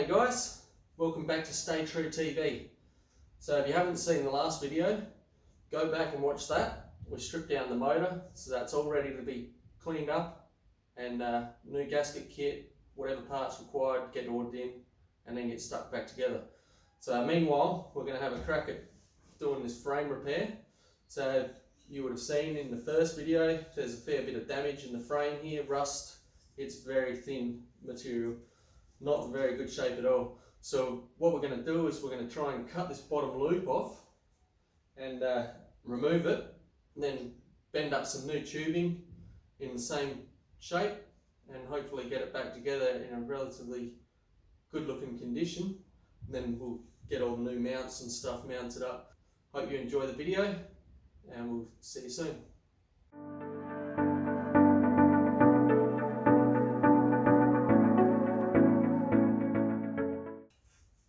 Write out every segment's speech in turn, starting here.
G'day guys, welcome back to Stay True TV. So if you haven't seen the last video, go back and watch that. We stripped down the motor, so that's all ready to be cleaned up, and new gasket kit, whatever parts required, get ordered in and then get stuck back together. So meanwhile, we're going to have a crack at doing this frame repair. So you would have seen in the first video, there's a fair bit of damage in the frame here, rust. It's very thin material, not in very good shape at all. So what we're going to do is we're going to try and cut this bottom loop off and remove it, and then bend up some new tubing in the same shape and hopefully get it back together in a relatively good looking condition. And then we'll get all the new mounts and stuff mounted up. Hope you enjoy the video and we'll see you soon.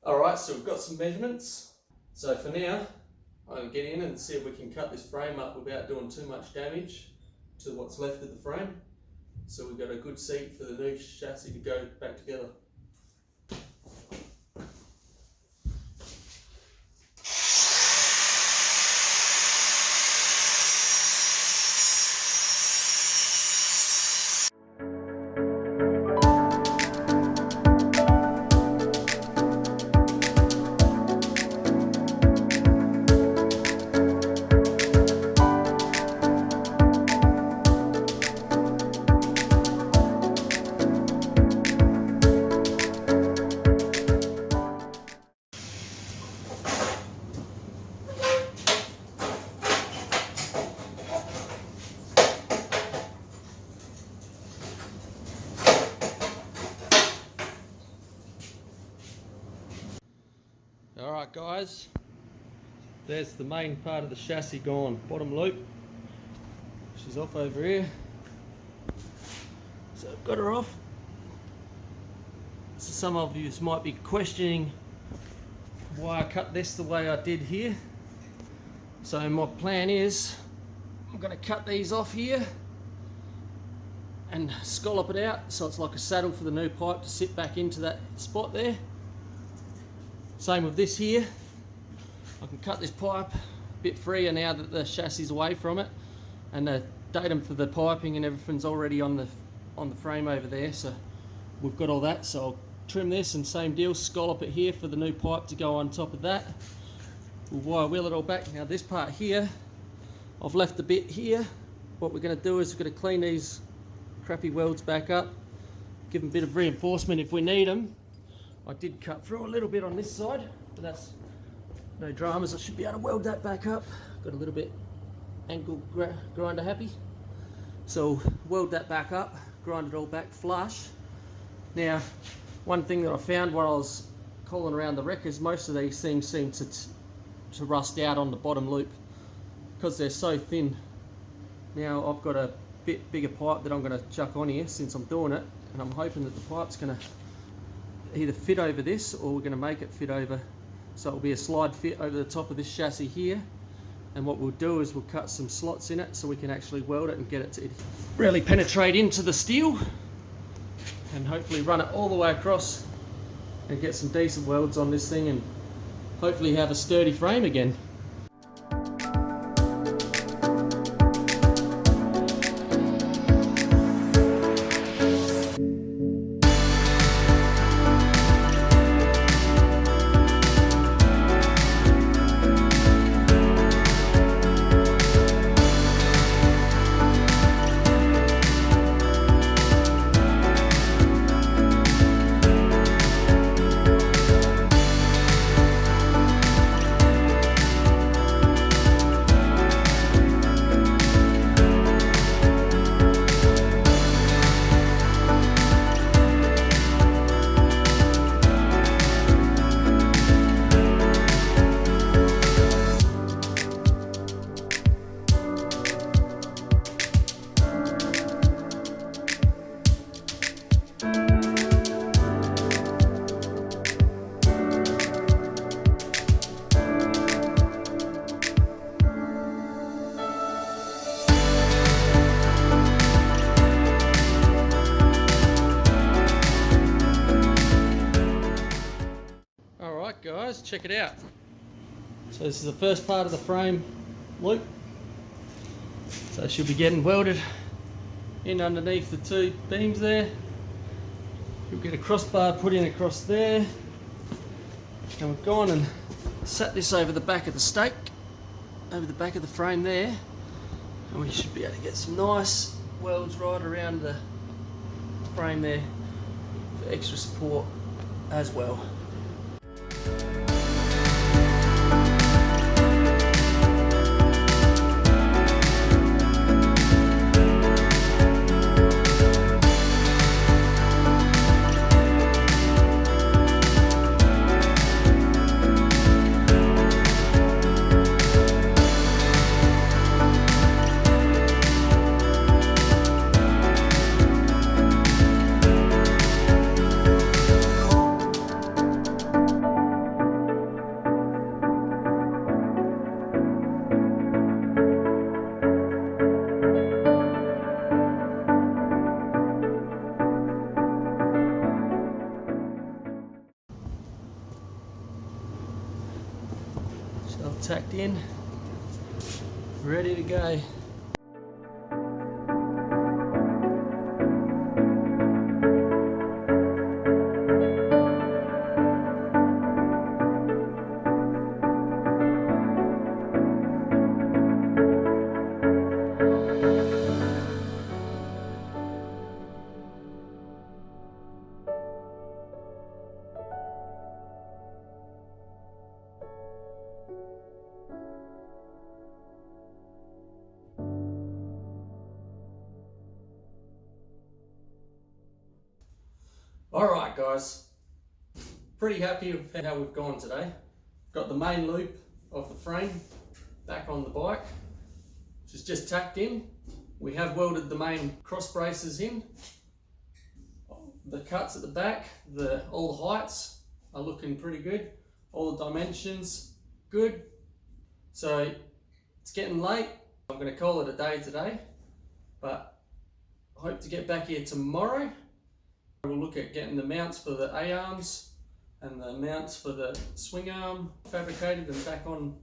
Alright, so we've got some measurements. So for now, I'm going to get in and see if we can cut this frame up without doing too much damage to what's left of the frame. So we've got a good seat for the new chassis to go back together. Alright guys, there's the main part of the chassis gone, bottom loop. She's off over here. So I've got her off. So some of you might be questioning why I cut this the way I did here. So my plan is, I'm going to cut these off here and scallop it out so it's like a saddle for the new pipe to sit back into that spot there. Same with this here. I can cut this pipe a bit freer now that the chassis is away from it, and the datum for the piping and everything's already on the frame over there, so we've got all that. So I'll trim this and same deal, scallop it here for the new pipe to go on top of that. We'll wire wheel it all back. Now this part here, I've left a bit here. What we're going to do is we're going to clean these crappy welds back up, give them a bit of reinforcement if we need them. I did cut through a little bit on this side, but that's no dramas. I should be able to weld that back up. Got a little bit angle grinder happy. So weld that back up, grind it all back flush. Now, one thing that I found while I was calling around the wreck is most of these things seem to rust out on the bottom loop because they're so thin. Now I've got a bit bigger pipe that I'm going to chuck on here since I'm doing it, and I'm hoping that the pipe's going to either fit over this or we're going to make it fit over, so it'll be a slide fit over the top of this chassis here. And what we'll do is we'll cut some slots in it so we can actually weld it and get it to really penetrate into the steel, and hopefully run it all the way across and get some decent welds on this thing and hopefully have a sturdy frame again. check it out. So this is the first part of the frame loop. So it should be getting welded in underneath the two beams there. You'll get a crossbar put in across there. And we've gone and sat this over the back of the stake, over the back of the frame there. And we should be able to get some nice welds right around the frame there for extra support as well. Tacked in, ready to go. Alright guys, pretty happy with how we've gone today. Got the main loop of the frame back on the bike, which is just tacked in. We have welded the main cross braces in. The cuts at the back, all the heights are looking pretty good. All the dimensions, good. So it's getting late. I'm going to call it a day today, but I hope to get back here tomorrow. We'll look at getting the mounts for the A-arms and the mounts for the swing arm fabricated and back on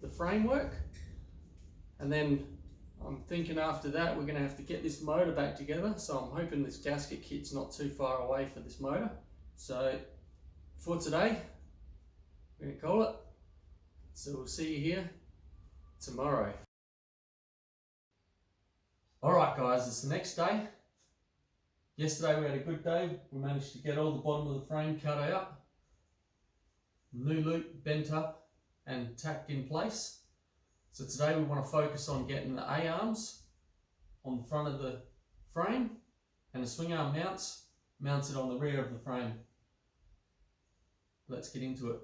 the framework. And then I'm thinking after that we're going to have to get this motor back together. So I'm hoping this gasket kit's not too far away for this motor. So for today, we're going to call it. So we'll see you here tomorrow. Alright guys, it's the next day. Yesterday we had a good day. We managed to get all the bottom of the frame cut out, new loop bent up and tacked in place. So today we want to focus on getting the A-arms on the front of the frame and the swing arm mounts mounted on the rear of the frame. Let's get into it.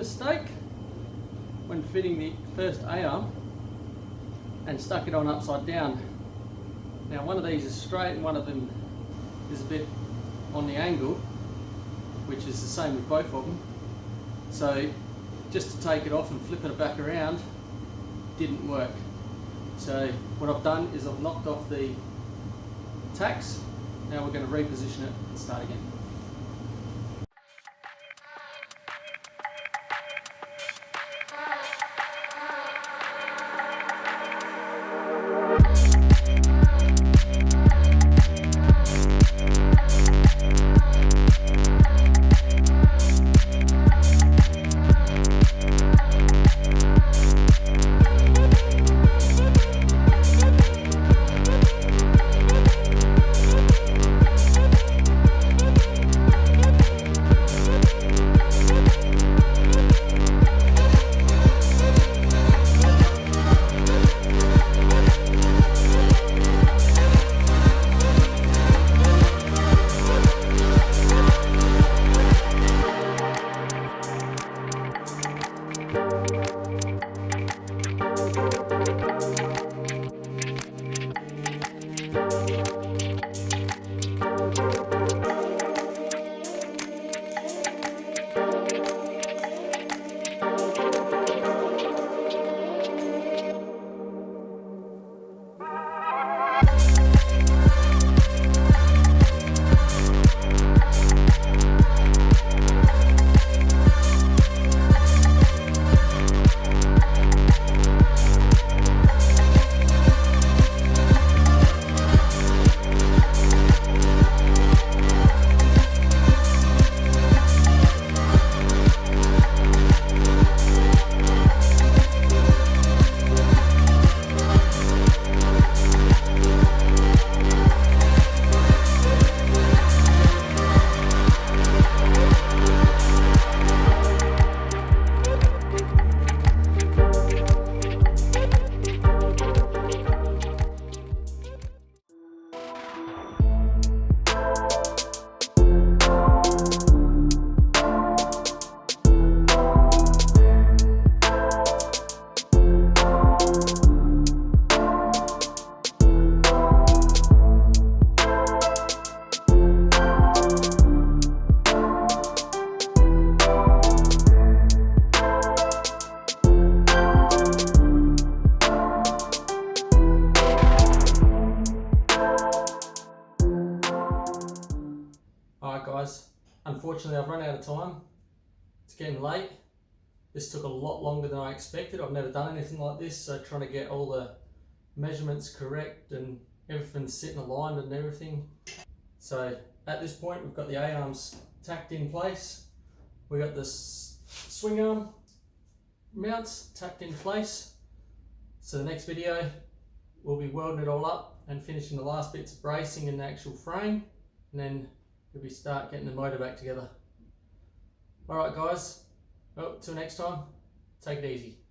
mistake when fitting the first A-arm and stuck it on upside down. Now one of these is straight and one of them is a bit on the angle, which is the same with both of them. So just to take it off and flip it back around didn't work. So what I've done is I've knocked off the tacks. Now we're going to reposition it and start again. Alright guys, unfortunately I've run out of time. It's getting late. This took a lot longer than I expected. I've never done anything like this, so trying to get all the measurements correct and everything sitting aligned and everything. So at this point we've got the A-arms tacked in place. We've got the swing arm mounts tacked in place. So the next video we'll be welding it all up and finishing the last bits of bracing and the actual frame, and then we'll start getting the motor back together. Alright guys, well, till next time, take it easy.